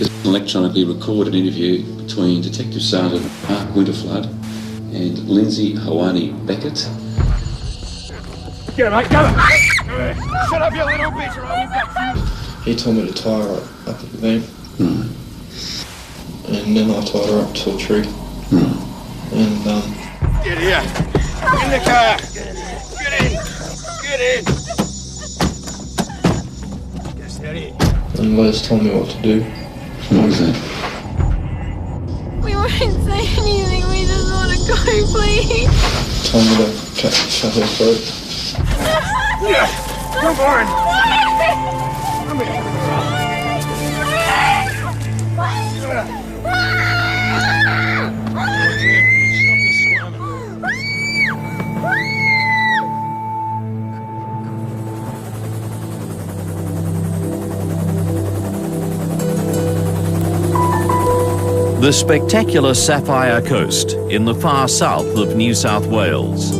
There's an electronically recorded interview between Detective Sergeant Mark Winterflood and Lindsay Beckett. Get him, mate, go! Shut up, you little bitch, or I'll back you! He told me to tie her up at the van. And then I tied her up to a tree. And Get here! In the car! Get in! Get in! Get steady. And Liz told me what to do. What was that? We won't say anything, we just want to go, please. Told me to shut her throat. Yeah! Come on! Come here! The spectacular Sapphire Coast in the far south of New South Wales.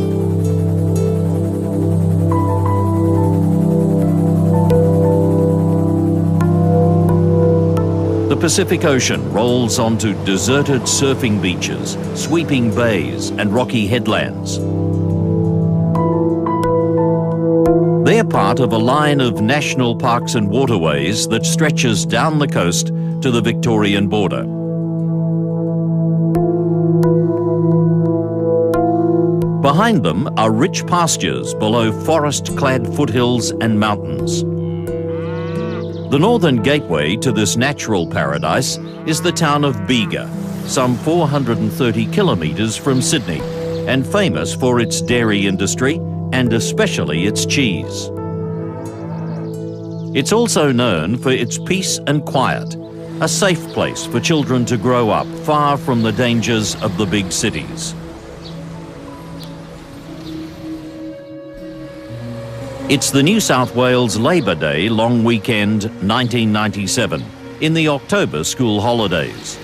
The Pacific Ocean rolls onto deserted surfing beaches, sweeping bays and rocky headlands. They're part of a line of national parks and waterways that stretches down the coast to the Victorian border. Behind them are rich pastures below forest-clad foothills and mountains. The northern gateway to this natural paradise is the town of Bega, some 430 kilometres from Sydney, and famous for its dairy industry and especially its cheese. It's also known for its peace and quiet, a safe place for children to grow up far from the dangers of the big cities. It's the New South Wales Labor Day long weekend 1997, in the October school holidays.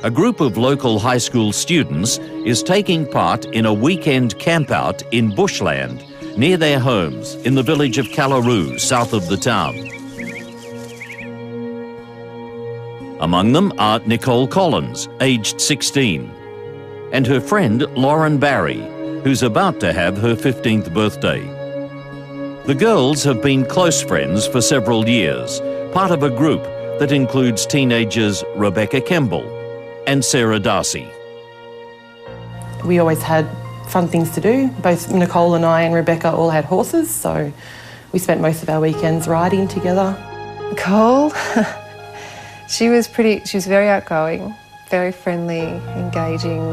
A group of local high school students is taking part in a weekend campout in bushland near their homes in the village of Callaroo, south of the town. Among them are Nicole Collins, aged 16, and her friend Lauren Barry, who's about to have her 15th birthday. The girls have been close friends for several years, part of a group that includes teenagers Rebecca Kemble and Sarah Darcy. We always had fun things to do. Both Nicole and I and Rebecca all had horses, so we spent most of our weekends riding together. Nicole, she was very outgoing, very friendly, engaging,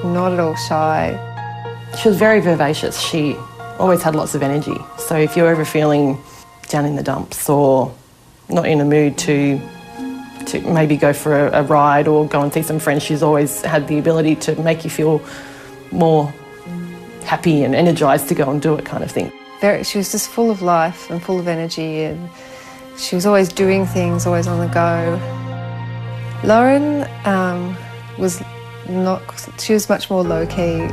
not at all shy. She was very vivacious. She always had lots of energy. So if you're ever feeling down in the dumps or not in a mood to maybe go for a ride or go and see some friends, she's always had the ability to make you feel more happy and energised to go and do it, kind of thing. She was just full of life and full of energy, and she was always doing things, always on the go. Lauren she was much more low-key.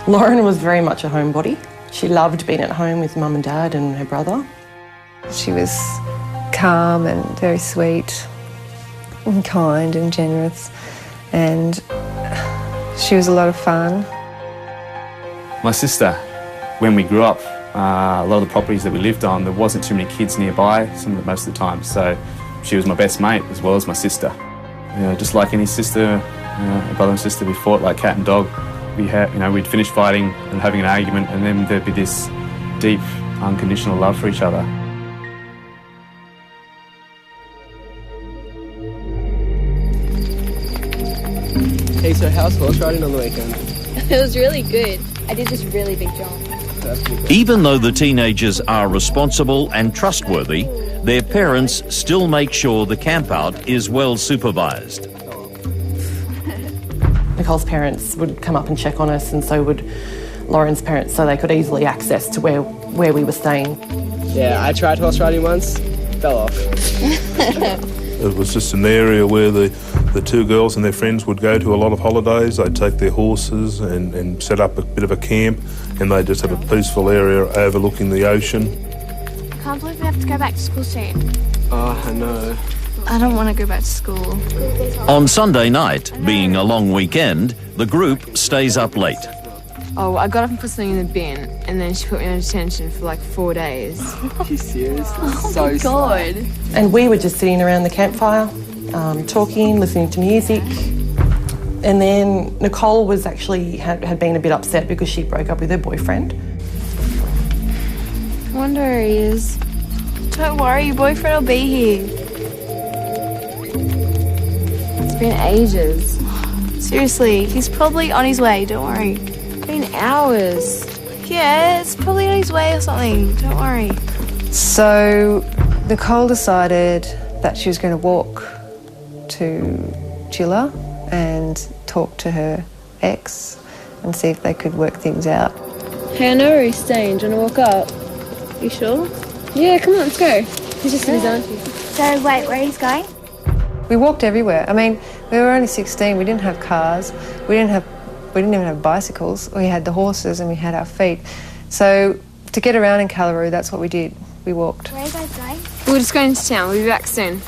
Lauren was very much a homebody. She loved being at home with Mum and Dad and her brother. She was calm and very sweet and kind and generous, and she was a lot of fun. My sister, when we grew up, a lot of the properties that we lived on, there wasn't too many kids nearby most of the time, so she was my best mate as well as my sister. You know, just like any sister, a brother and sister, we fought like cat and dog. We'd finish fighting and having an argument, and then there'd be this deep, unconditional love for each other. Hey, so how's horse riding on the weekend? It was really good. I did this really big jump. Even though the teenagers are responsible and trustworthy, their parents still make sure the campout is well supervised. Nicole's parents would come up and check on us, and so would Lauren's parents, so they could easily access to where we were staying. Yeah, I tried horse riding once, fell off. It was just an area where the two girls and their friends would go to a lot of holidays. They'd take their horses and set up a bit of a camp, and they'd just have a peaceful area overlooking the ocean. Can't believe we have to go back to school soon. Oh, I know. I don't want to go back to school. On Sunday night, being a long weekend, the group stays up late. Oh, I got up and put something in the bin, and then she put me on detention for like 4 days. Are you serious? Oh so my God. And we were just sitting around the campfire, talking, listening to music. And then Nicole was actually had been a bit upset because she broke up with her boyfriend. I wonder where he is. Don't worry, your boyfriend will be here. It's been ages. Seriously, he's probably on his way, don't worry. It's been hours. Yeah, it's probably on his way or something, don't worry. So Nicole decided that she was going to walk to Chilla and talk to her ex and see if they could work things out. Hey, I know where he's staying. Do you want to walk up? You sure? Yeah, come on, let's go. He's just with his auntie. So, wait, where he's going? We walked everywhere. I mean, we were only 16. We didn't have cars. We didn't even have bicycles. We had the horses and we had our feet. So to get around in Camilleri, that's what we did. We walked. Where are you guys going? We're just going to town. We'll be back soon.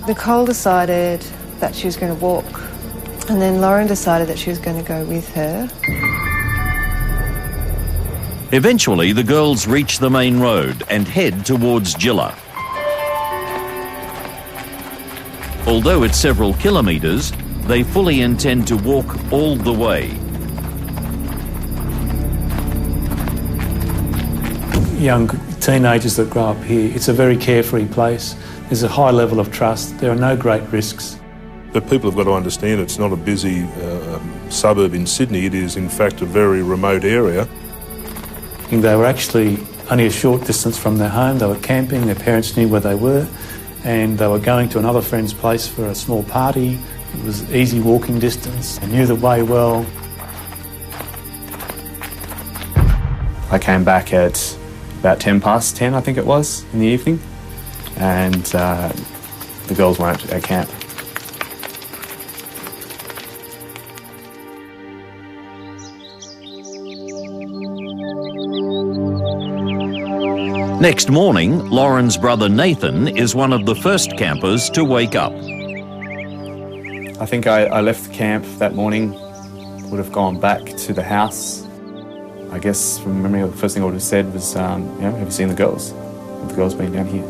Nicole decided that she was going to walk, and then Lauren decided that she was going to go with her. Eventually, the girls reach the main road and head towards Jilla. Although it's several kilometres, they fully intend to walk all the way. Young teenagers that grow up here, it's a very carefree place. There's a high level of trust. There are no great risks. But people have got to understand it's not a busy suburb in Sydney. It is, in fact, a very remote area. They were actually only a short distance from their home. They were camping, their parents knew where they were, and they were going to another friend's place for a small party. It was easy walking distance. They knew the way well. I came back at about 10 past 10, I think it was, in the evening, and the girls weren't at camp. Next morning, Lauren's brother Nathan is one of the first campers to wake up. I think I left the camp that morning, would have gone back to the house. I guess from memory, the first thing I would have said was, have you seen the girls? Have the girls been down here?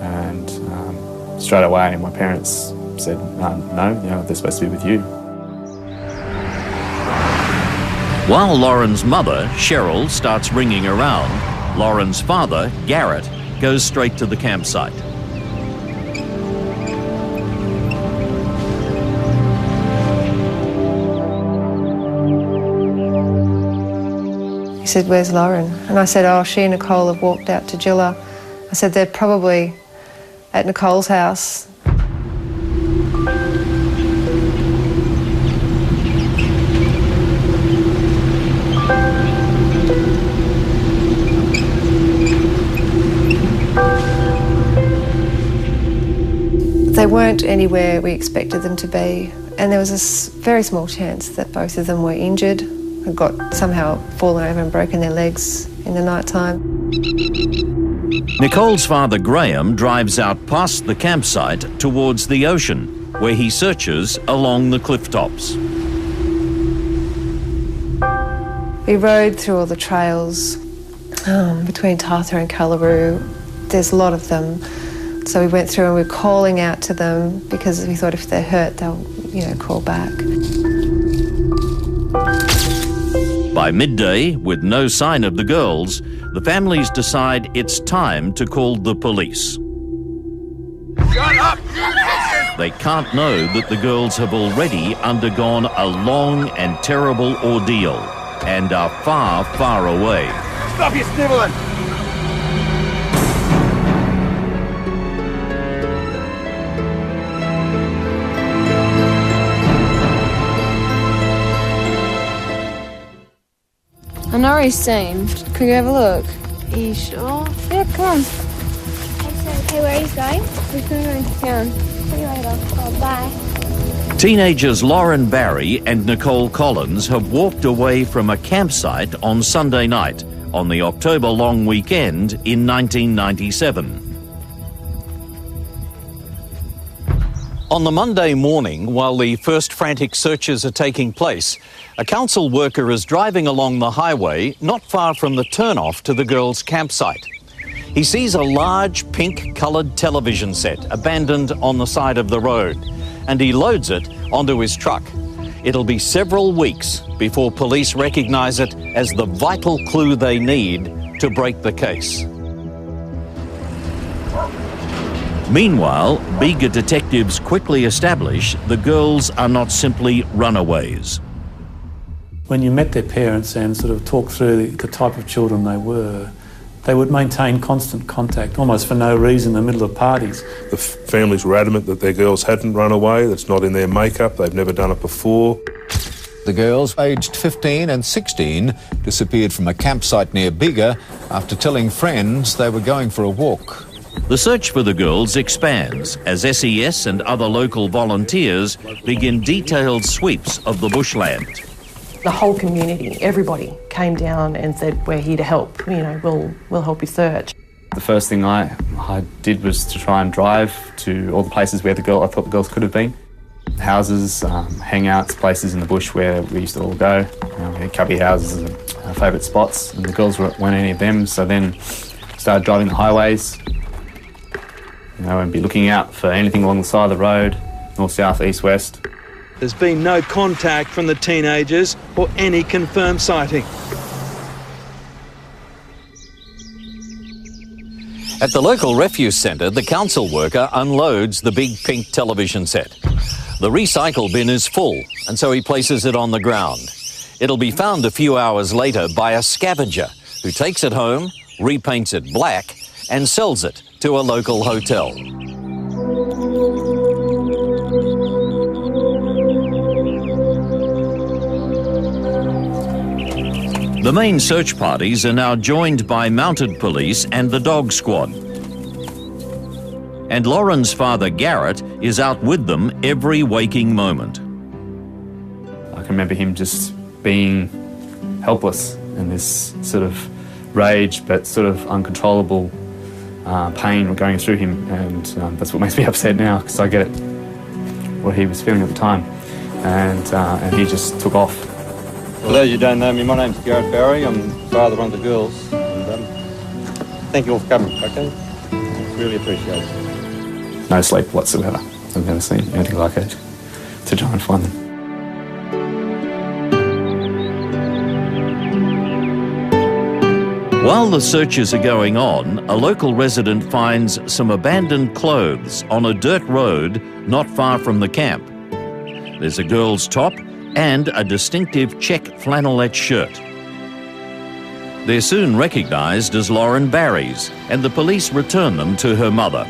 And straight away, my parents said, no, they're supposed to be with you. While Lauren's mother, Cheryl, starts ringing around, Lauren's father, Garrett, goes straight to the campsite. He said, where's Lauren? And I said, oh, she and Nicole have walked out to Jilla. I said, they're probably at Nicole's house. They weren't anywhere we expected them to be, and there was a very small chance that both of them were injured, had got somehow fallen over and broken their legs in the night time. Nicole's father, Graham, drives out past the campsite towards the ocean, where he searches along the cliff tops. We rode through all the trails between Tartha and Camilleri. There's a lot of them. So we went through and we were calling out to them because we thought if they're hurt, they'll, call back. By midday, with no sign of the girls, the families decide it's time to call the police. Shut up! They can't know that the girls have already undergone a long and terrible ordeal and are far, far away. Stop your sniveling! I know where he's staying. Can we have a look? Are you sure? Yeah, come on. Okay, where are you going? We're going to town. See you later. Oh, bye. Teenagers Lauren Barry and Nicole Collins have walked away from a campsite on Sunday night on the October long weekend in 1997. On the Monday morning, while the first frantic searches are taking place, a council worker is driving along the highway not far from the turnoff to the girls' campsite. He sees a large pink-coloured television set abandoned on the side of the road, and he loads it onto his truck. It'll be several weeks before police recognise it as the vital clue they need to break the case. Meanwhile, Bega detectives quickly establish the girls are not simply runaways. When you met their parents and sort of talked through the type of children they would maintain constant contact, almost for no reason, in the middle of parties. The families were adamant that their girls hadn't run away, that's not in their makeup, they've never done it before. The girls, aged 15 and 16, disappeared from a campsite near Bega after telling friends they were going for a walk. The search for the girls expands as SES and other local volunteers begin detailed sweeps of the bushland. The whole community, everybody came down and said, we're here to help, we'll help you search. The first thing I did was to try and drive to all the places where I thought the girls could have been. Houses, hangouts, places in the bush where we used to all go. Cubby houses are our favourite spots, and the girls weren't any of them, so then started driving the highways. And be looking out for anything along the side of the road, north, south, east, west. There's been no contact from the teenagers or any confirmed sighting. At the local refuse centre, the council worker unloads the big pink television set. The recycle bin is full, and so he places it on the ground. It'll be found a few hours later by a scavenger who takes it home, repaints it black, and sells it to a local hotel. The main search parties are now joined by mounted police and the dog squad. And Lauren's father, Garrett, is out with them every waking moment. I can remember him just being helpless in this sort of rage but sort of uncontrollable pain going through him, and that's what makes me upset now, because I get it, what he was feeling at the time, and he just took off. For those who don't know me, my name's Garrett Barry. I'm father of one of the girls, and thank you all for coming, okay? Really appreciate it. No sleep whatsoever. I've never seen anything like it, to try and find them. While the searches are going on, a local resident finds some abandoned clothes on a dirt road not far from the camp. There's a girl's top and a distinctive check flannelette shirt. They're soon recognised as Lauren Barry's, and the police return them to her mother.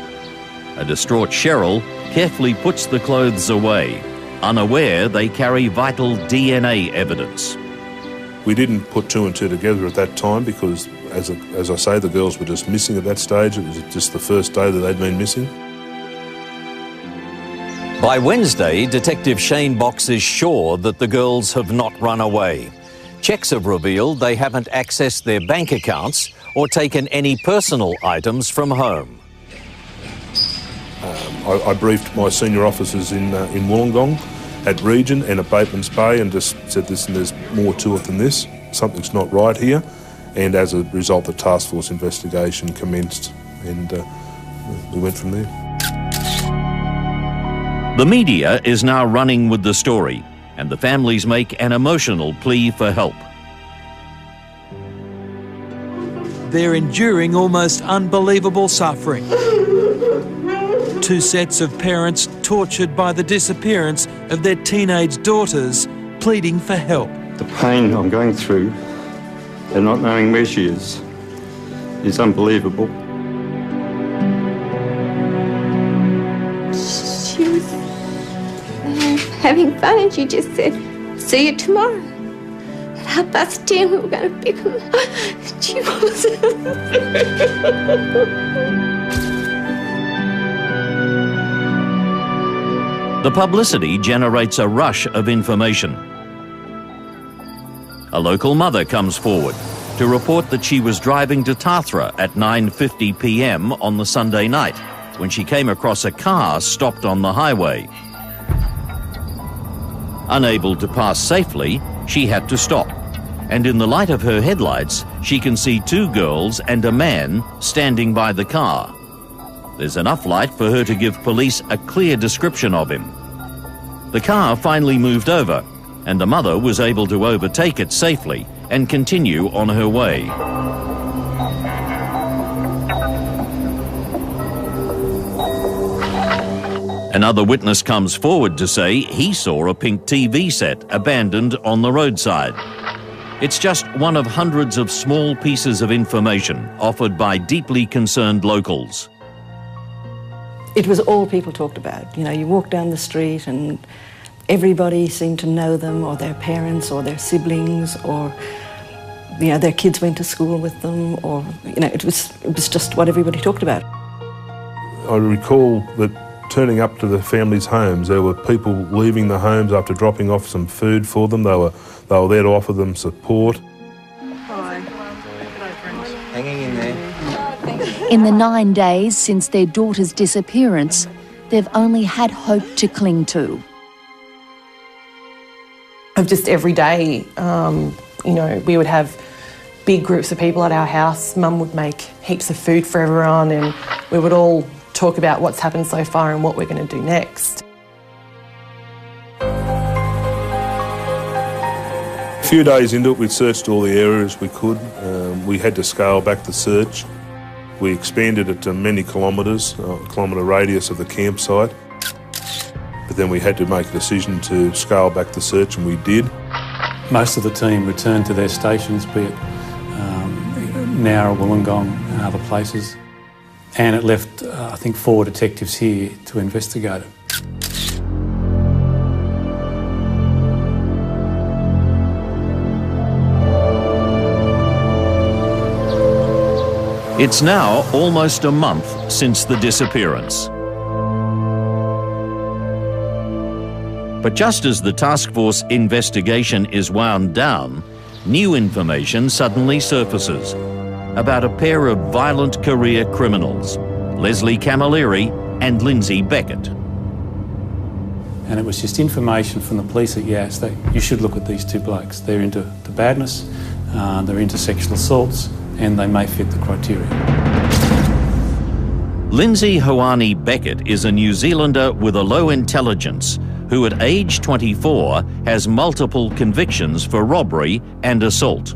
A distraught Cheryl carefully puts the clothes away, unaware they carry vital DNA evidence. We didn't put two and two together at that time because, as I say, the girls were just missing at that stage. It was just the first day that they'd been missing. By Wednesday, Detective Shane Box is sure that the girls have not run away. Checks have revealed they haven't accessed their bank accounts or taken any personal items from home. I briefed my senior officers in Wollongong, at Region and at Bateman's Bay, and just said, listen, there's more to it than this. Something's not right here. And as a result, the task force investigation commenced, and we went from there. The media is now running with the story, and the families make an emotional plea for help. They're enduring almost unbelievable suffering. Two sets of parents tortured by the disappearance of their teenage daughters, pleading for help. The pain I'm going through and not knowing where she is unbelievable. She was having fun and she just said, see you tomorrow. At 10:30 we were going to pick them up. She wasn't. The publicity generates a rush of information. A local mother comes forward to report that she was driving to Tathra at 9:50 p.m. on the Sunday night when she came across a car stopped on the highway. Unable to pass safely, she had to stop. And in the light of her headlights, she can see two girls and a man standing by the car. There's enough light for her to give police a clear description of him. The car finally moved over, and the mother was able to overtake it safely and continue on her way. Another witness comes forward to say he saw a pink TV set abandoned on the roadside. It's just one of hundreds of small pieces of information offered by deeply concerned locals. It was all people talked about. You know, you walk down the street and everybody seemed to know them, or their parents or their siblings, or, you know, their kids went to school with them, or, you know, it was just what everybody talked about. I recall that turning up to the families' homes, there were people leaving the homes after dropping off some food for them. They were there to offer them support. Hi. Hanging in there. In the 9 days since their daughter's disappearance, they've only had hope to cling to. Of just every day, you know, we would have big groups of people at our house. Mum would make heaps of food for everyone, and we would all talk about what's happened so far and what we're going to do next. A few days into it, we'd searched all the areas we could. We had to scale back the search. We expanded it to many kilometres, a kilometre radius of the campsite. But then we had to make a decision to scale back the search, and we did. Most of the team returned to their stations, be it Nowra, Wollongong and other places. And it left, I think, 4 detectives here to investigate it. It's now almost a month since the disappearance. But just as the task force investigation is wound down, new information suddenly surfaces about a pair of violent career criminals, Leslie Camilleri and Lindsay Beckett. And it was just information from the police at Yass that you should look at these two blokes. They're into the badness, they're into sexual assaults, and they may fit the criteria. Lindsay Hoani Beckett is a New Zealander with a low intelligence who at age 24 has multiple convictions for robbery and assault.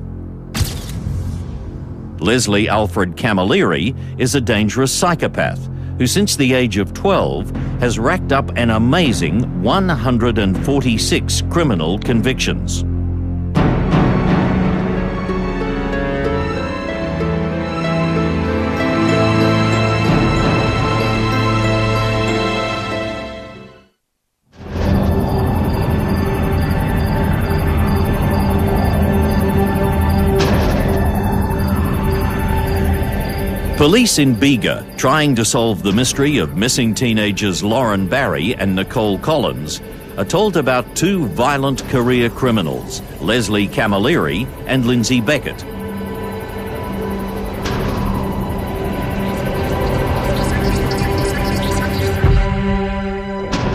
Leslie Alfred Camilleri is a dangerous psychopath who since the age of 12 has racked up an amazing 146 criminal convictions. Police in Bega, trying to solve the mystery of missing teenagers Lauren Barry and Nicole Collins, are told about two violent career criminals, Leslie Camilleri and Lindsay Beckett.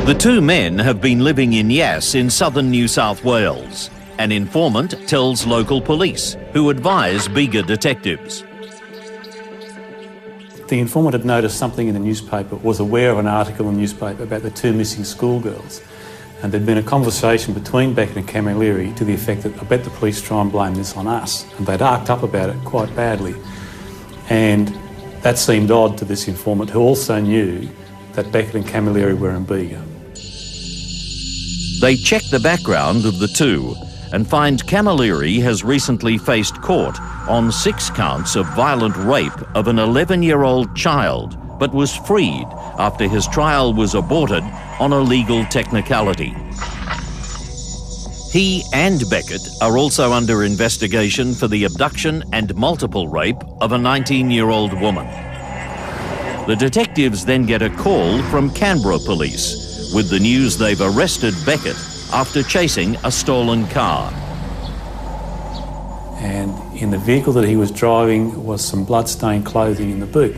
The two men have been living in Yass in southern New South Wales. An informant tells local police, who advise Bega detectives. The informant had noticed something in the newspaper, was aware of an article in the newspaper about the two missing schoolgirls. And there'd been a conversation between Beckett and Camilleri to the effect that I bet the police try and blame this on us. And they'd arced up about it quite badly. And that seemed odd to this informant, who also knew that Beckett and Camilleri were in Bega. They check the background of the two and find Camilleri has recently faced court on 6 counts of violent rape of an 11-year-old child, but was freed after his trial was aborted on a legal technicality. He and Beckett are also under investigation for the abduction and multiple rape of a 19-year-old woman. The detectives then get a call from Canberra police with the news they've arrested Beckett after chasing a stolen car. And in the vehicle that he was driving was some blood-stained clothing in the boot.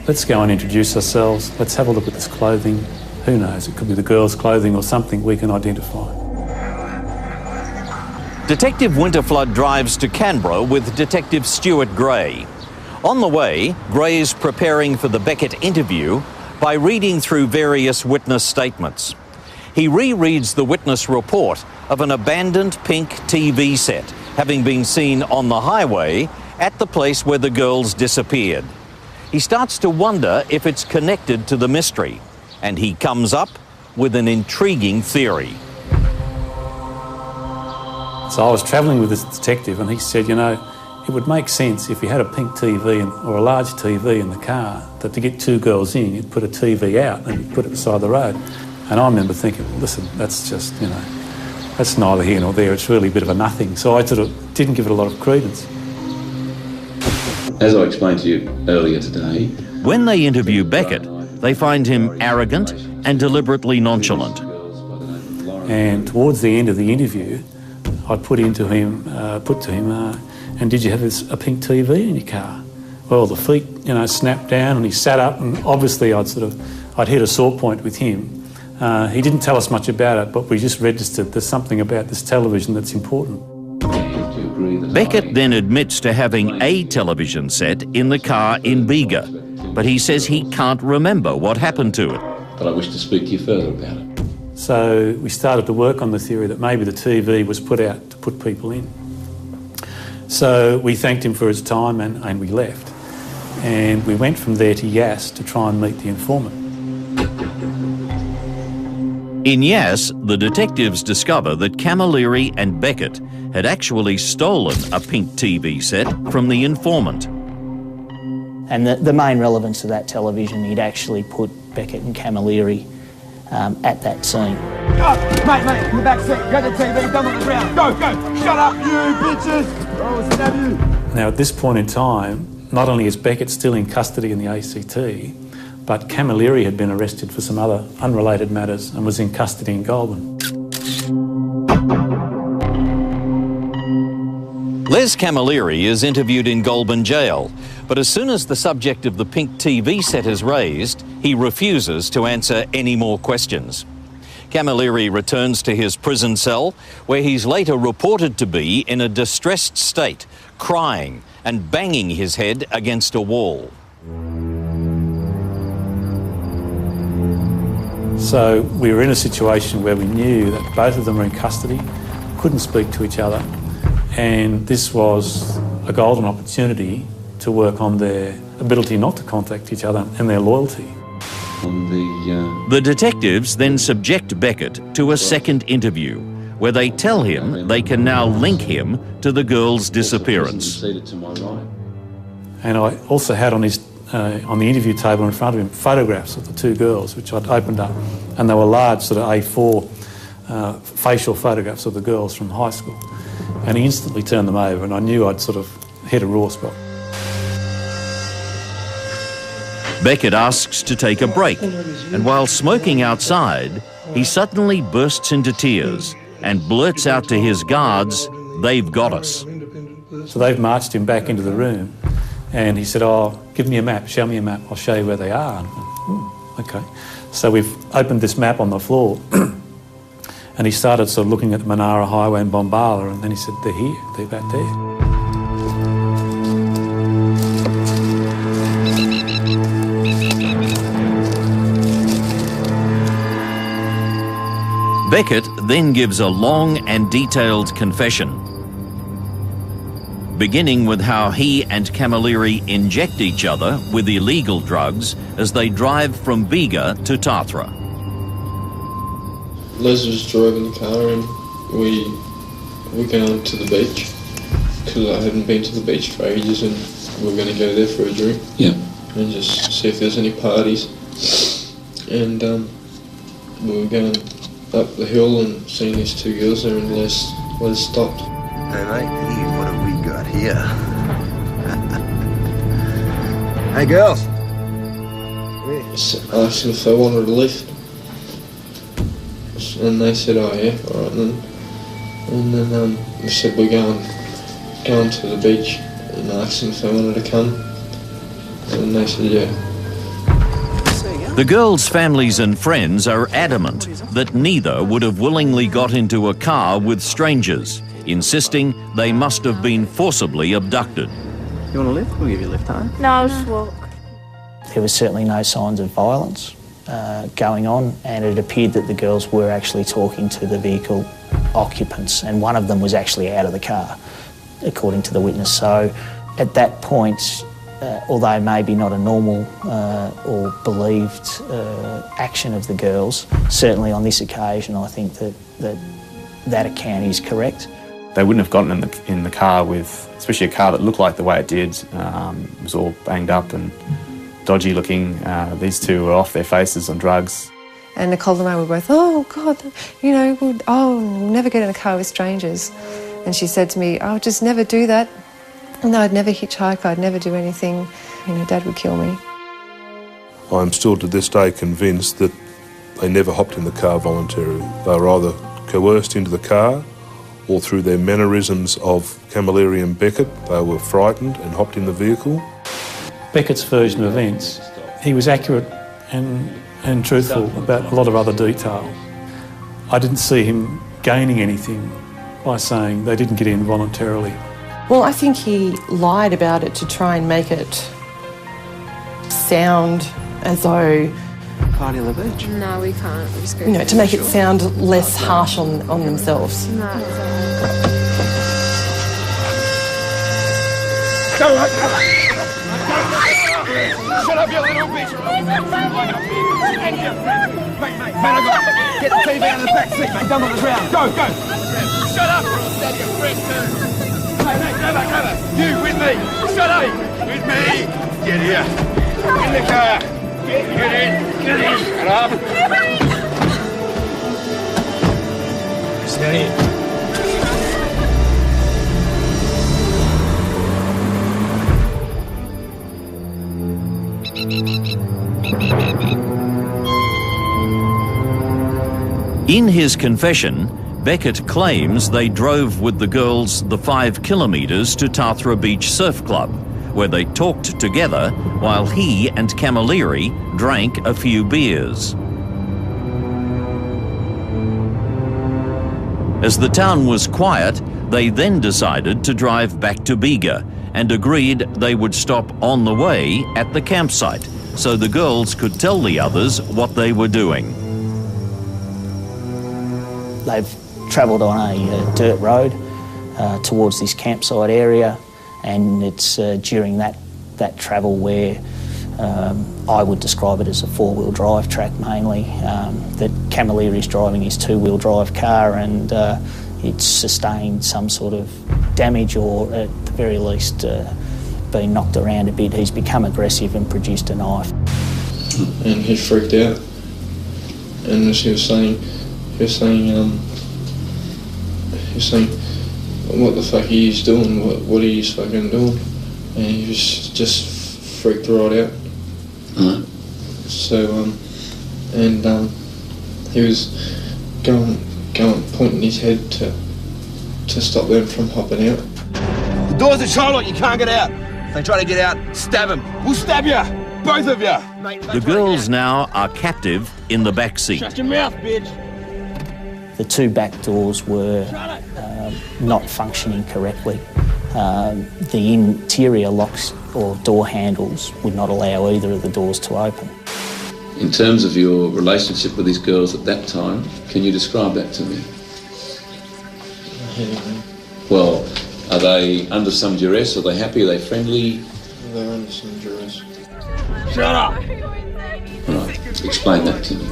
let's go and introduce ourselves, let's have a look at this clothing. Who knows, it could be the girls' clothing or something we can identify. Detective Winterflood drives to Canberra with Detective Stuart Gray. On the way, Gray's preparing for the Beckett interview by reading through various witness statements. He rereads the witness report of an abandoned pink TV set having been seen on the highway at the place where the girls disappeared. He starts to wonder if it's connected to the mystery, and he comes up with an intriguing theory. So I was travelling with this detective and he said, you know, it would make sense if you had a pink TV or a large TV in the car, that to get two girls in, you'd put a TV out and you'd put it beside the road. And I remember thinking, listen, that's just, you know, that's neither here nor there. It's really a bit of a nothing. So I sort of didn't give it a lot of credence. As I explained to you earlier today, when they interview Beckett, they find him arrogant and deliberately nonchalant. And towards the end of the interview, I put to him, and did you have a pink TV in your car? Well, the feet, you know, snapped down and he sat up, and obviously I'd hit a sore point with him. He didn't tell us much about it, but we just registered there's something about this television that's important. Beckett then admits to having a television set in the car in Bega, but he says he can't remember what happened to it. But I wish to speak to you further about it. So we started to work on the theory that maybe the TV was put out to put people in. So we thanked him for his time and we left. And we went from there to Yass to try and meet the informant. In Yass, the detectives discover that Camilleri and Beckett had actually stolen a pink TV set from the informant. And the main relevance of that television, he'd actually put Beckett and Camilleri at that scene. Mate, in the back seat, grab the TV, dump on the ground. Go! Shut up, you bitches! Oh, what's that you? Now, at this point in time, not only is Beckett still in custody in the ACT, but Camilleri had been arrested for some other unrelated matters and was in custody in Goulburn. Les Camilleri is interviewed in Goulburn jail, but as soon as the subject of the pink TV set is raised, he refuses to answer any more questions. Camilleri returns to his prison cell, where he's later reported to be in a distressed state, crying and banging his head against a wall. So we were in a situation where we knew that both of them were in custody, couldn't speak to each other, and this was a golden opportunity to work on their ability not to contact each other and their loyalty. The detectives then subject Beckett to a second interview, where they tell him they can now link him to the girl's disappearance. And I also had on the interview table in front of him photographs of the two girls, which I'd opened up, and they were large sort of A4 facial photographs of the girls from high school. And he instantly turned them over, and I knew I'd sort of hit a raw spot. Beckett asks to take a break, and while smoking outside, he suddenly bursts into tears and blurts out to his guards, "They've got us." So they've marched him back into the room, and he said, "Oh, give me a map, show me a map, I'll show you where they are." And, okay. So we've opened this map on the floor, and he started sort of looking at the Monara Highway in Bombala, and then he said, "They're here, they're back there." Beckett then gives a long and detailed confession, beginning with how he and Camilleri inject each other with illegal drugs as they drive from Bega to Tathra. Les was driving the car and we were going to the beach because I hadn't been to the beach for ages and we were going to go there for a drink. Yeah. And just see if there's any parties. And we were going up the hill and seeing these two girls there, and Les stopped. Hey mate, what have we got here? Hey girls! I asked them if they wanted a lift. And they said, oh yeah, alright. And then we said we're going to the beach, and I asked them if they wanted to come. And they said yeah. The girls' families and friends are adamant that neither would have willingly got into a car with strangers, insisting they must have been forcibly abducted. You want to lift? We'll give you a lift home. No, I'll just walk. There was certainly no signs of violence going on, and it appeared that the girls were actually talking to the vehicle occupants, and one of them was actually out of the car, according to the witness. So at that point, although maybe not a normal or believed action of the girls, certainly on this occasion I think that account is correct. They wouldn't have gotten in the car with, especially a car that looked like the way it did. It was all banged up and dodgy looking. These two were off their faces on drugs. And Nicole and I were both, oh God, you know, we'll never get in a car with strangers. And she said to me, I'll just never do that. No, I'd never hitchhike, I'd never do anything. You know, Dad would kill me. I'm still to this day convinced that they never hopped in the car voluntarily. They were either coerced into the car or through their mannerisms of Camilleri and Beckett, they were frightened and hopped in the vehicle. Beckett's version of events, he was accurate and truthful about a lot of other detail. I didn't see him gaining anything by saying they didn't get in voluntarily. Well, I think he lied about it to try and make it sound as though... Party on the beach? No, we can't. We'll just go You know, to make it sound less harsh on themselves. No. Shut up, you little bitch! Mate, I got it. Get the TV out of the back seat, mate. Dumb on the ground. Go! Shut up, or I'll stab your friend too. Mate, cover. You, with me. Shut up! With me. Get here. In the car. Get in. Shut up. Steady. In his confession, Beckett claims they drove with the girls the 5 kilometres to Tathra Beach Surf Club, where they talked together while he and Camilleri drank a few beers. As the town was quiet, they then decided to drive back to Bega and agreed they would stop on the way at the campsite so the girls could tell the others what they were doing. They've travelled on a dirt road towards this campsite area, and it's during that travel where I would describe it as a 4-wheel drive track mainly, that Camilleri is driving his 2-wheel drive car, and it's sustained some sort of damage, or at the very least been knocked around a bit. He's become aggressive and produced a knife. And he freaked out, and as he was saying, what the fuck he is doing, what he is fucking doing, and he was just freaked right out. So he was going pointing his head to stop them from hopping out. The doors are Charlotte, you can't get out. If they try to get out, stab them. We'll stab you, both of you. The girls now are captive in the back seat. Shut your mouth, bitch. The 2 back doors were not functioning correctly. The interior locks or door handles would not allow either of the doors to open. In terms of your relationship with these girls at that time, can you describe that to me? Well, are they under some duress? Are they happy? Are they friendly? They're under some duress. Shut up! Right, explain that to me.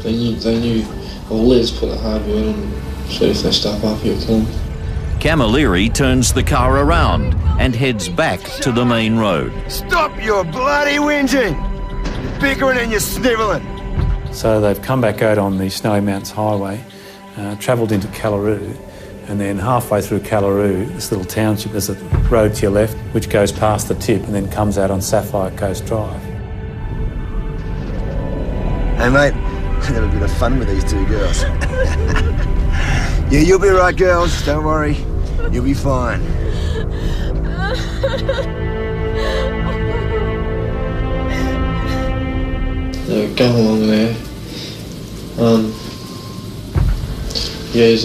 They knew, well, Les put a hard word on, so if they step up, he'll kill them. Camilleri turns the car around and heads back to the main road. Stop your bloody whinging! You're bickering and you're snivelling. So they've come back out on the Snowy Mountains Highway, travelled into Callaroo, and then halfway through Callaroo, this little township, there's a road to your left which goes past the tip and then comes out on Sapphire Coast Drive. Hey, mate, I had a bit of fun with these 2 girls. Yeah, you'll be right, girls. Don't worry. You'll be fine. Go along there. Yes,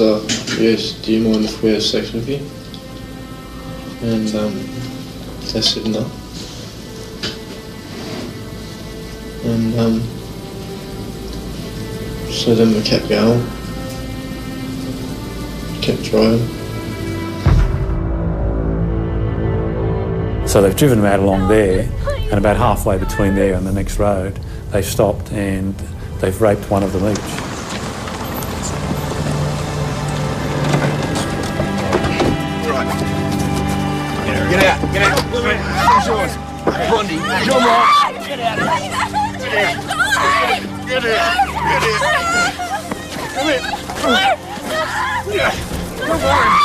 do you mind if we have sex with you? And they said no. And so then we kept going, kept driving. So they've driven them out along there, and about halfway between there and the next road, they've stopped and they've raped one of them each. Get out! It's yours. Blondie, you're mine. Get out of here. Get out. Come here. Don't worry.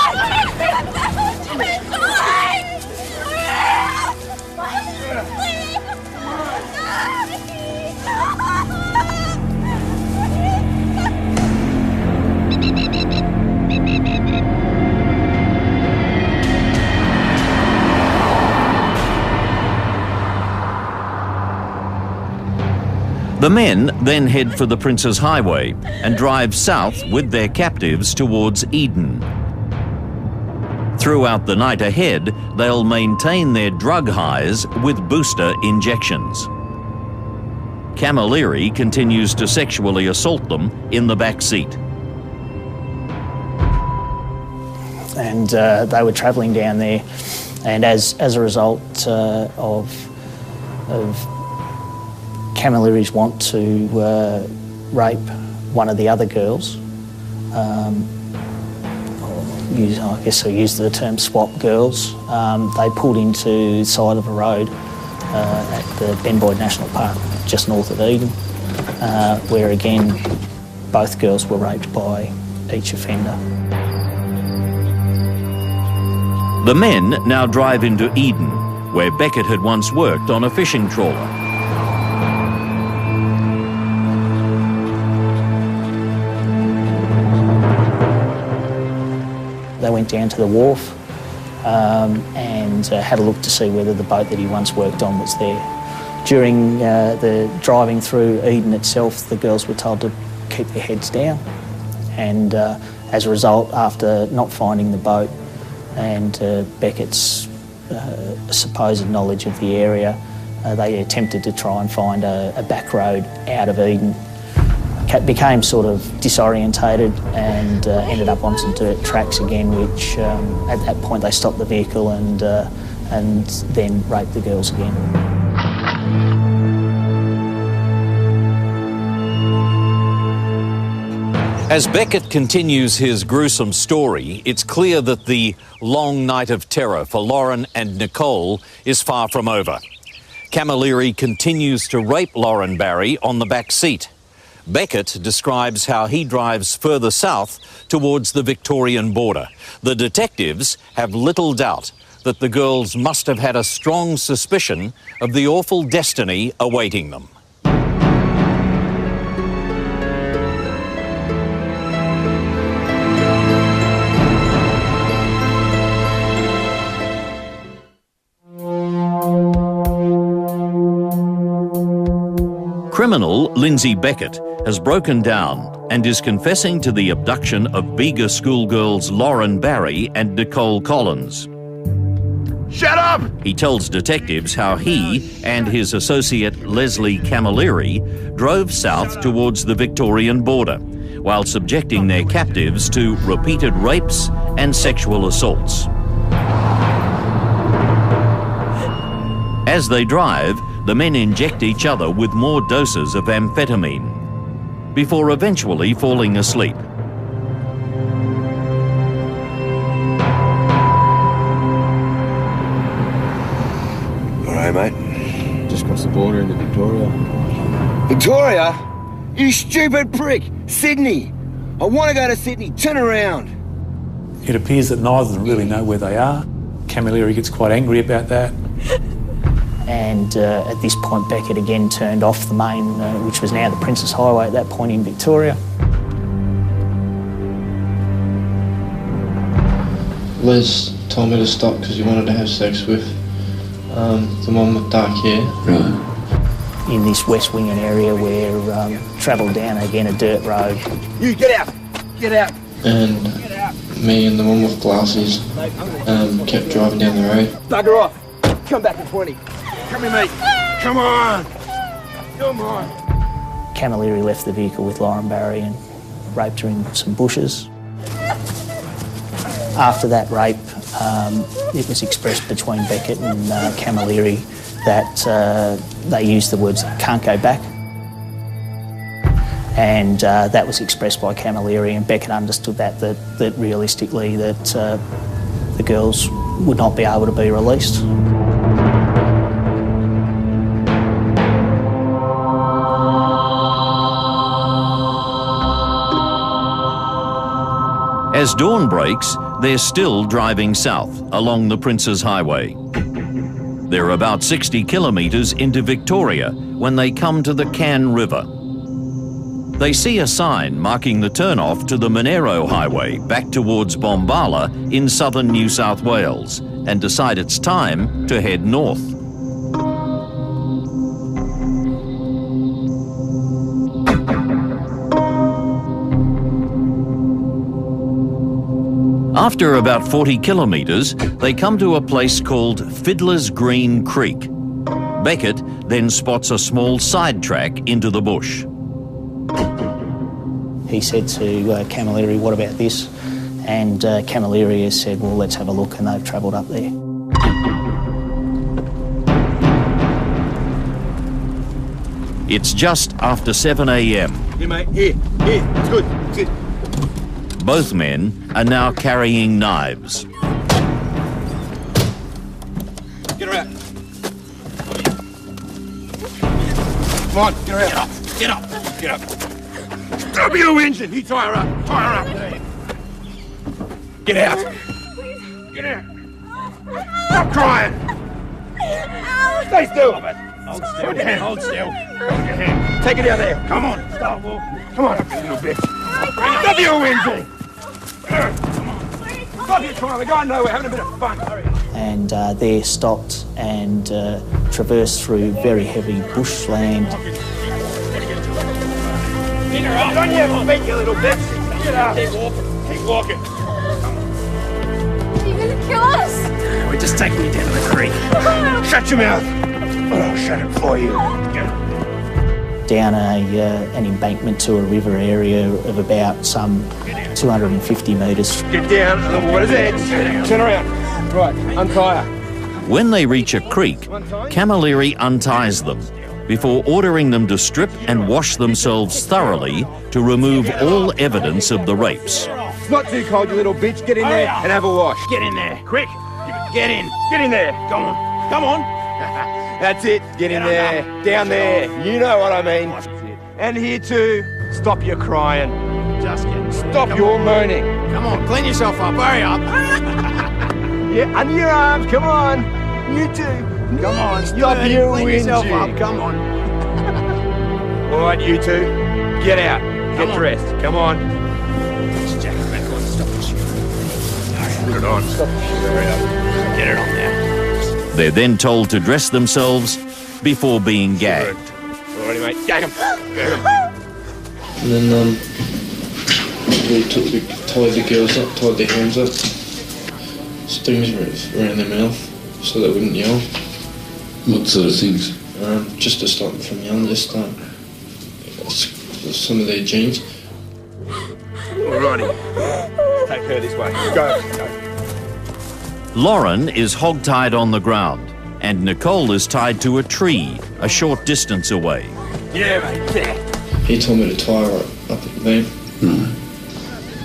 The men then head for the Prince's Highway and drive south with their captives towards Eden. Throughout the night ahead, they'll maintain their drug highs with booster injections. Camilleri continues to sexually assault them in the back seat. And they were travelling down there, and as a result of Camilleri's want to rape one of the other girls, I guess I use the term swap girls, they pulled into the side of a road at the Benboyd National Park, just north of Eden, where again both girls were raped by each offender. The men now drive into Eden, where Beckett had once worked on a fishing trawler. They went down to the wharf and had a look to see whether the boat that he once worked on was there. During the driving through Eden itself, the girls were told to keep their heads down, and as a result, after not finding the boat and Beckett's supposed knowledge of the area, they attempted to try and find a back road out of Eden. Became sort of disorientated and ended up on some dirt tracks again, which at that point they stopped the vehicle and then raped the girls again. As Beckett continues his gruesome story, it's clear that the long night of terror for Lauren and Nicole is far from over. Camilleri continues to rape Lauren Barry on the back seat. Beckett describes how he drives further south towards the Victorian border. The detectives have little doubt that the girls must have had a strong suspicion of the awful destiny awaiting them. Criminal Lindsay Beckett has broken down and is confessing to the abduction of Bega schoolgirls Lauren Barry and Nicole Collins. Shut up! He tells detectives how he and his associate Leslie Camilleri drove south towards the Victorian border while subjecting their captives to repeated rapes and sexual assaults. As they drive, the men inject each other with more doses of amphetamine before eventually falling asleep. All right, mate. Just crossed the border into Victoria. Victoria? You stupid prick! Sydney! I want to go to Sydney. Turn around. It appears that neither of them really know where they are. Camilleri gets quite angry about that. And at this point, Beckett again turned off the main, which was now the Prince's Highway at that point in Victoria. Les told me to stop because he wanted to have sex with the one with dark hair. Right. in this West Wingan area where travelled down again a dirt road. You get out! Get out! And me and the one with glasses kept driving down the road. Bugger off! Come back in 20. Come here, mate. Come on! Come on! Camilleri left the vehicle with Lauren Barry and raped her in some bushes. After that rape, it was expressed between Beckett and Camilleri that they used the words "can't go back," and that was expressed by Camilleri, and Beckett understood that realistically that the girls would not be able to be released. As dawn breaks, they're still driving south along the Princes Highway. They're about 60 kilometres into Victoria when they come to the Cann River. They see a sign marking the turn-off to the Monero Highway back towards Bombala in southern New South Wales and decide it's time to head north. After about 40 kilometres, they come to a place called Fiddler's Green Creek. Beckett then spots a small sidetrack into the bush. He said to Camilleri, "What about this?" And Camilleri has said, "Well, let's have a look," and they've travelled up there. It's just after 7 a.m. Here, mate. Here. It's good. It's good. Both men are now carrying knives. Get her out. Come on, get her out. Get up. Get up. Stop your engine. You tie her up. Tie her up. Get out. Get out. Stop crying. Stay still. Hold still. Hold your hand. Hold still. Hold your hand. Take it down there. Come on. Start walking. Come on, you little bitch. Stop your whinging. Come on. Stop your crying. We're going nowhere. Having a bit of fun. Hurry. And they're stopped and traversed through very heavy bushland. Get her up. On your feet, you little bitch. Get up. Keep walking. Keep walking. Are you going to kill us? We're just taking you down to the creek. Shut your mouth. I'll shut it for you. Down an embankment to a river area of about some 250 metres. Get down. What is it? Turn around. Right, untie her. When they reach a creek, Camilleri unties them before ordering them to strip and wash themselves thoroughly to remove all evidence of the rapes. It's not too cold, you little bitch. Get in there and have a wash. Get in there. Quick. Get in. Get in there. Come on. Come on. That's it. Get in there. Down there. You know what I mean. And here too. Stop your crying. Just get. Stop your moaning. Come on. Clean yourself up. Hurry up. Yeah, under your arms. Come on. You too. Come on. Stop your clean yourself up. Come on. All right, you two. Get out. Get dressed. Come on. Jack, back on. Stop the shit. Put it on. Stop the shit. Hurry up. Get it on now. They're then told to dress themselves before being gagged. Alrighty, mate. Gag 'em. Gag 'em. And then we tied the girls up, tied their hands up, stings around their mouth so they wouldn't yell. What sort of things? Just to stop them from yelling, just some of their genes. Alrighty. Take her this way. Go. Lauren is hogtied on the ground and Nicole is tied to a tree a short distance away. Yeah, mate. Yeah. He told me to tie her up at the van.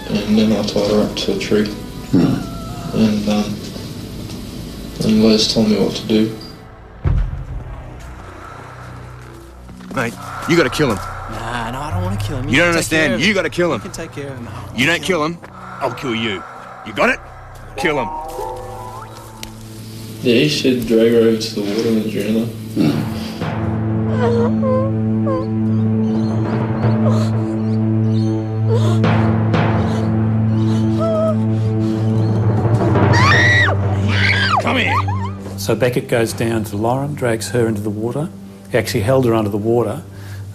And then I tied her up to a tree. And Les told me what to do. Mate, you gotta kill him. Nah, no, I don't want to kill him. You don't understand. You gotta kill him. You can take care of him. You don't kill him, I'll kill you. You got it? Kill him. Yeah, he said drag her over to the water and drown her. Come here. So Beckett goes down to Lauren, drags her into the water, He actually held her under the water,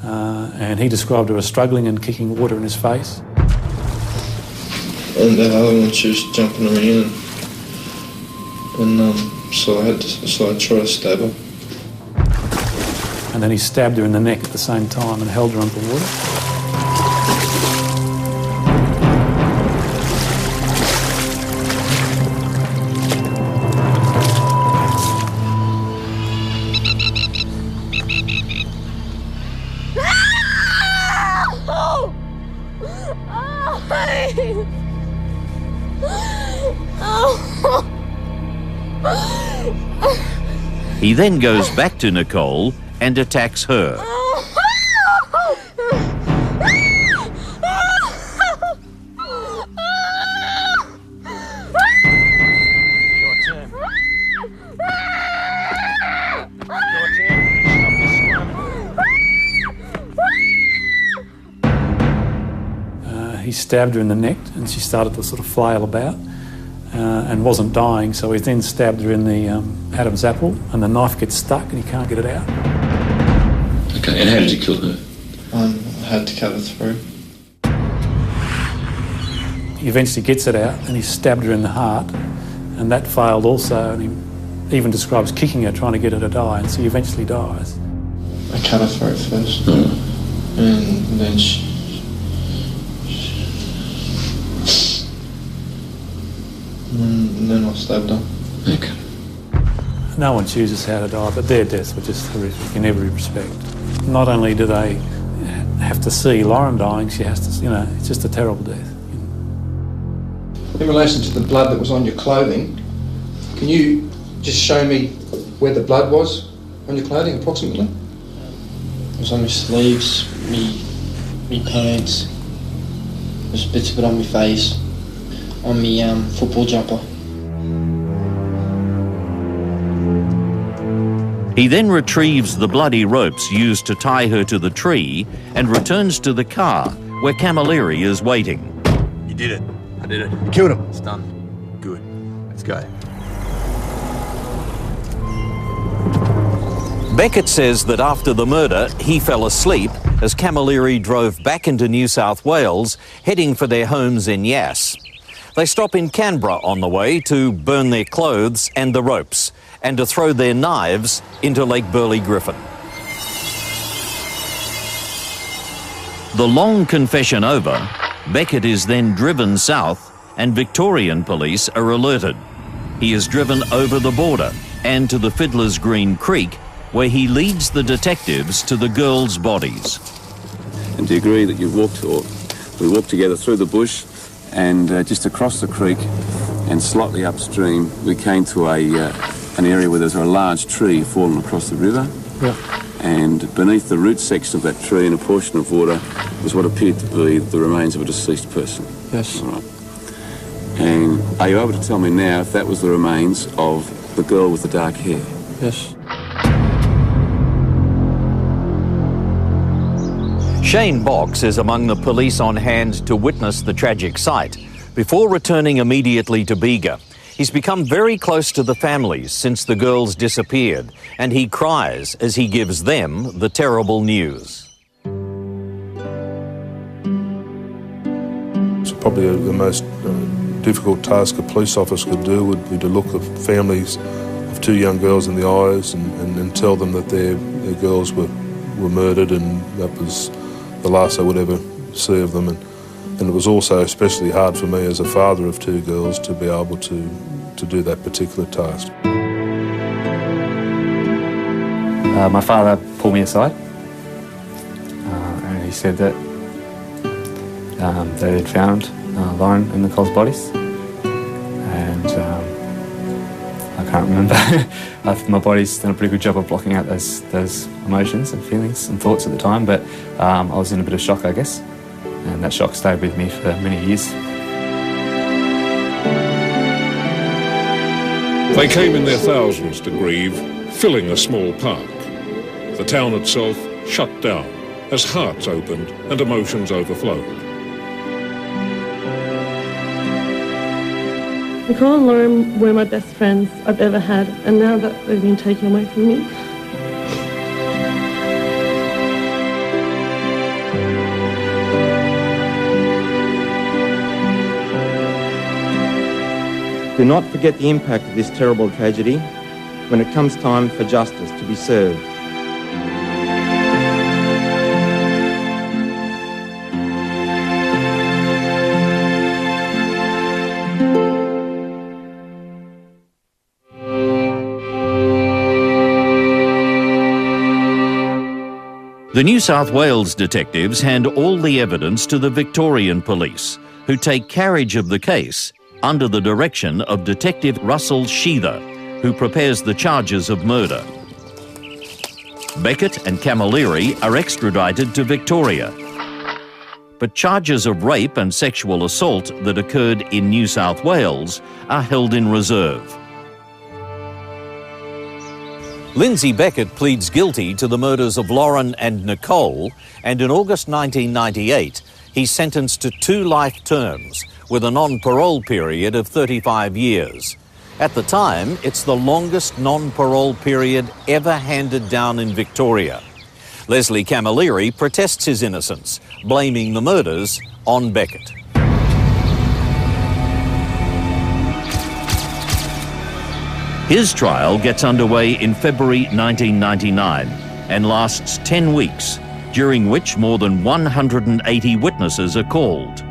and he described her as struggling and kicking water in his face. And the other one, she was jumping around, and so I tried to stab her. And then he stabbed her in the neck at the same time and held her under the water. He then goes back to Nicole and attacks her. He stabbed her in the neck and she started to sort of flail about and wasn't dying, so he then stabbed her in the Adam's apple and the knife gets stuck and he can't get it out. Okay, and how did you kill her? I had to cut her through. He eventually gets it out and he stabbed her in the heart, and that failed also, and he even describes kicking her, trying to get her to die, and so he eventually dies. I cut her throat first, and then and then I stabbed her. Okay. No one chooses how to die, but their deaths were just horrific in every respect. Not only do they have to see Lauren dying, she has to, it's just a terrible death. In relation to the blood that was on your clothing, can you just show me where the blood was on your clothing approximately? It was on my sleeves, me pants, there's bits of it on my face, on my football jumper. He then retrieves the bloody ropes used to tie her to the tree and returns to the car where Camilleri is waiting. You did it. I did it. You killed him. It's done. Good. Let's go. Beckett says that after the murder, he fell asleep as Camilleri drove back into New South Wales, heading for their homes in Yass. They stop in Canberra on the way to burn their clothes and the ropes, and to throw their knives into Lake Burley-Griffin. The long confession over, Beckett is then driven south and Victorian police are alerted. He is driven over the border and to the Fiddler's Green Creek, where he leads the detectives to the girls' bodies. And do you agree that we walked together through the bush and just across the creek and slightly upstream we came to an area where there's a large tree fallen across the river? Yeah. And beneath the root section of that tree in a portion of water was what appeared to be the remains of a deceased person. Yes. All right. And are you able to tell me now if that was the remains of the girl with the dark hair? Yes. Shane Box is among the police on hand to witness the tragic sight before returning immediately to Bega. He's become very close to the families since the girls disappeared, and he cries as he gives them the terrible news. So probably the most difficult task a police officer could do would be to look at families of two young girls in the eyes and tell them that their girls were murdered, and that was the last I would ever see of them. And it was also especially hard for me as a father of two girls to be able to do that particular task. My father pulled me aside and he said that they had found Lauren and Nicole's bodies, and I can't remember. My body's done a pretty good job of blocking out those emotions and feelings and thoughts at the time, but I was in a bit of shock, I guess, and that shock stayed with me for many years. They came in their thousands to grieve, filling a small park. The town itself shut down as hearts opened and emotions overflowed. Nicole and Lauren were my best friends I've ever had, and now that they've been taken away from me, Do not forget the impact of this terrible tragedy when it comes time for justice to be served. The New South Wales detectives hand all the evidence to the Victorian police, who take carriage of the case under the direction of Detective Russell Sheether, who prepares the charges of murder. Beckett and Camilleri are extradited to Victoria. But charges of rape and sexual assault that occurred in New South Wales are held in reserve. Lindsay Beckett pleads guilty to the murders of Lauren and Nicole, and in August 1998, he's sentenced to 2 life terms with a non-parole period of 35 years. At the time, it's the longest non-parole period ever handed down in Victoria. Leslie Camilleri protests his innocence, blaming the murders on Beckett. His trial gets underway in February 1999 and lasts 10 weeks, during which more than 180 witnesses are called.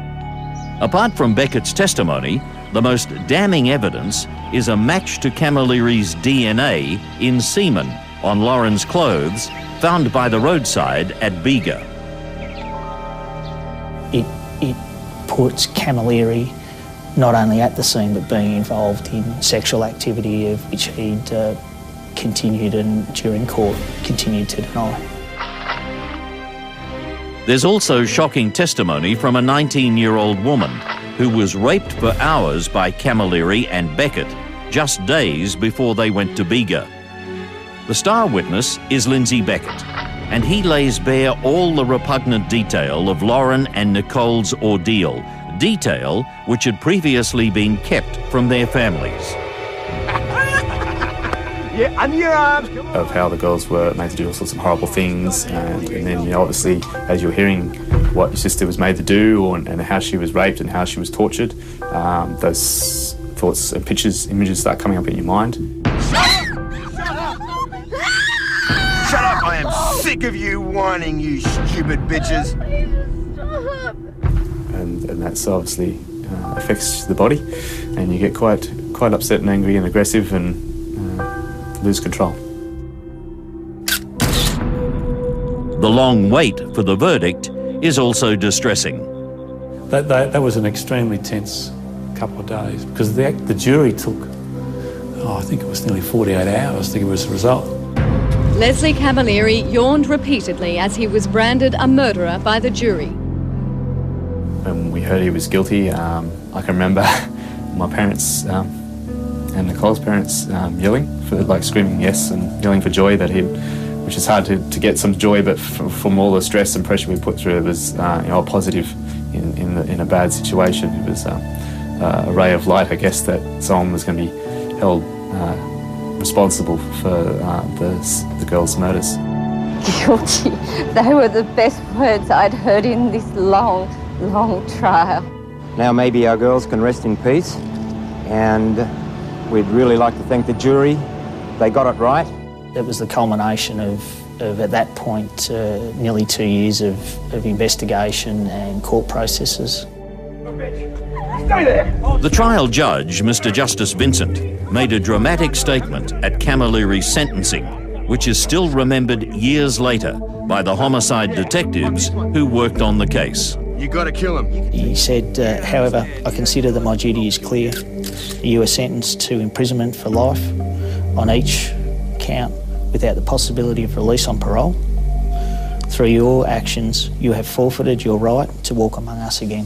Apart from Beckett's testimony, the most damning evidence is a match to Camilleri's DNA in semen on Lauren's clothes found by the roadside at Bega. It puts Camilleri not only at the scene but being involved in sexual activity of which he'd continued and during court continued to deny. There's also shocking testimony from a 19-year-old woman who was raped for hours by Camilleri and Beckett just days before they went to Bega. The star witness is Lindsay Beckett, and he lays bare all the repugnant detail of Lauren and Nicole's ordeal, detail which had previously been kept from their families. Yeah, under your arms, come on. Of how the girls were made to do all sorts of horrible things, and then, you know, obviously, as you're hearing what your sister was made to do, and how she was raped and how she was tortured, those thoughts and images start coming up in your mind. Shut up! I am sick of you whining, you stupid bitches. And that obviously affects the body, and you get quite upset and angry and aggressive and lose control. The long wait for the verdict is also distressing. That was an extremely tense couple of days because the jury took, I think it was nearly 48 hours to give us a result. Leslie Camilleri yawned repeatedly as he was branded a murderer by the jury. When we heard he was guilty, I can remember my parents and Nicole's parents yelling, screaming yes and yelling for joy that which is hard to get some joy, but from all the stress and pressure we put through, it was a positive in a bad situation. It was a ray of light, I guess, that someone was going to be held responsible for the girls' murders. Guilty. They were the best words I'd heard in this long trial. Now maybe our girls can rest in peace, and we'd really like to thank the jury. They got it right. It was the culmination of at that point, nearly 2 years of investigation and court processes. Stay there! The trial judge, Mr. Justice Vincent, made a dramatic statement at Camilleri's sentencing, which is still remembered years later by the homicide detectives who worked on the case. You gotta kill him. He said, however, I consider that my duty is clear. You are sentenced to imprisonment for life on each count without the possibility of release on parole. Through your actions, you have forfeited your right to walk among us again.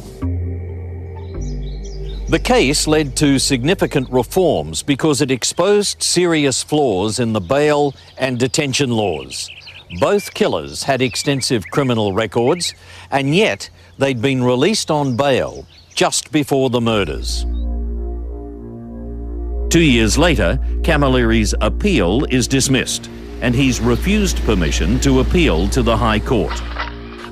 The case led to significant reforms because it exposed serious flaws in the bail and detention laws. Both killers had extensive criminal records, and yet they'd been released on bail just before the murders. 2 years later, Camilleri's appeal is dismissed, and he's refused permission to appeal to the High Court.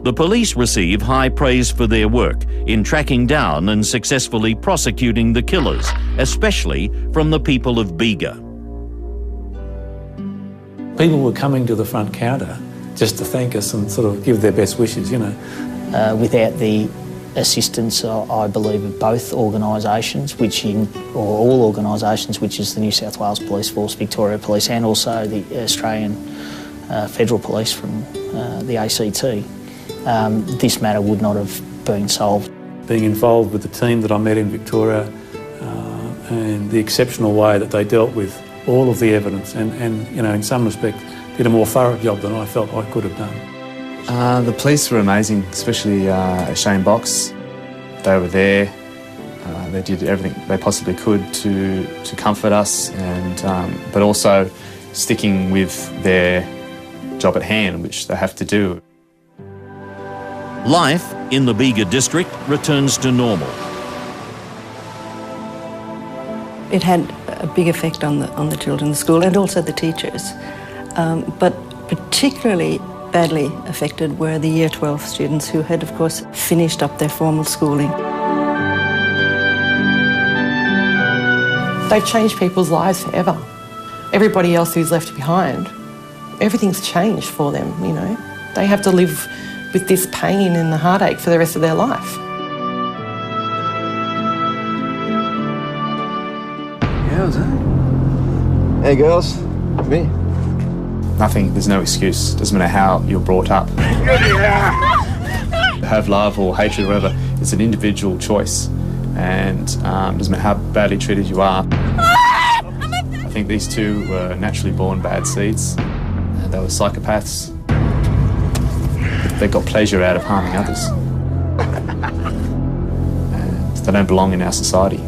The police receive high praise for their work in tracking down and successfully prosecuting the killers, especially from the people of Bega. People were coming to the front counter just to thank us and sort of give their best wishes, you know. Without the assistance, I believe, of both organisations, or all organisations, which is the New South Wales Police Force, Victoria Police, and also the Australian Federal Police from the ACT, this matter would not have been solved. Being involved with the team that I met in Victoria and the exceptional way that they dealt with all of the evidence and you know, in some respect, did a more thorough job than I felt I could have done. The police were amazing, especially Shane Box. They were there. They did everything they possibly could to comfort us, and but also sticking with their job at hand, which they have to do. Life in the Bega district returns to normal. It had a big effect on the children in the school and also the teachers, but particularly badly affected were the Year 12 students who had, of course, finished up their formal schooling. They've changed people's lives forever. Everybody else who's left behind, everything's changed for them, you know. They have to live with this pain and the heartache for the rest of their life. Girls, eh? Hey, girls. Come here. Nothing, there's no excuse. Doesn't matter how you're brought up. Have love or hatred or whatever, it's an individual choice. And doesn't matter how badly treated you are. I think these two were naturally born bad seeds. They were psychopaths. They got pleasure out of harming others. And they don't belong in our society.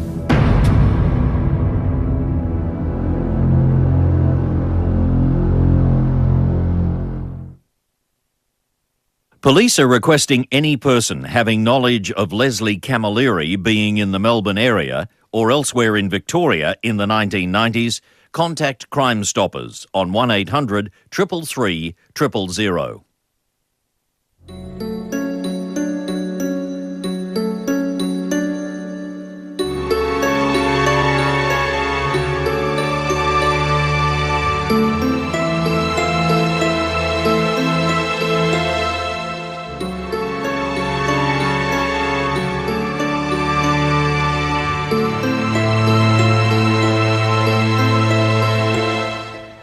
Police are requesting any person having knowledge of Leslie Camilleri being in the Melbourne area or elsewhere in Victoria in the 1990s, contact Crime Stoppers on 1800 333 000.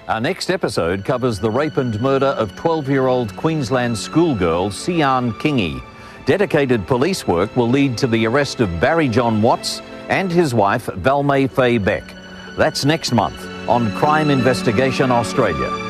Our next episode covers the rape and murder of 12-year-old Queensland schoolgirl Sian Kingi. Dedicated police work will lead to the arrest of Barry John Watts and his wife Valmay Faye Beck. That's next month on Crime Investigation Australia.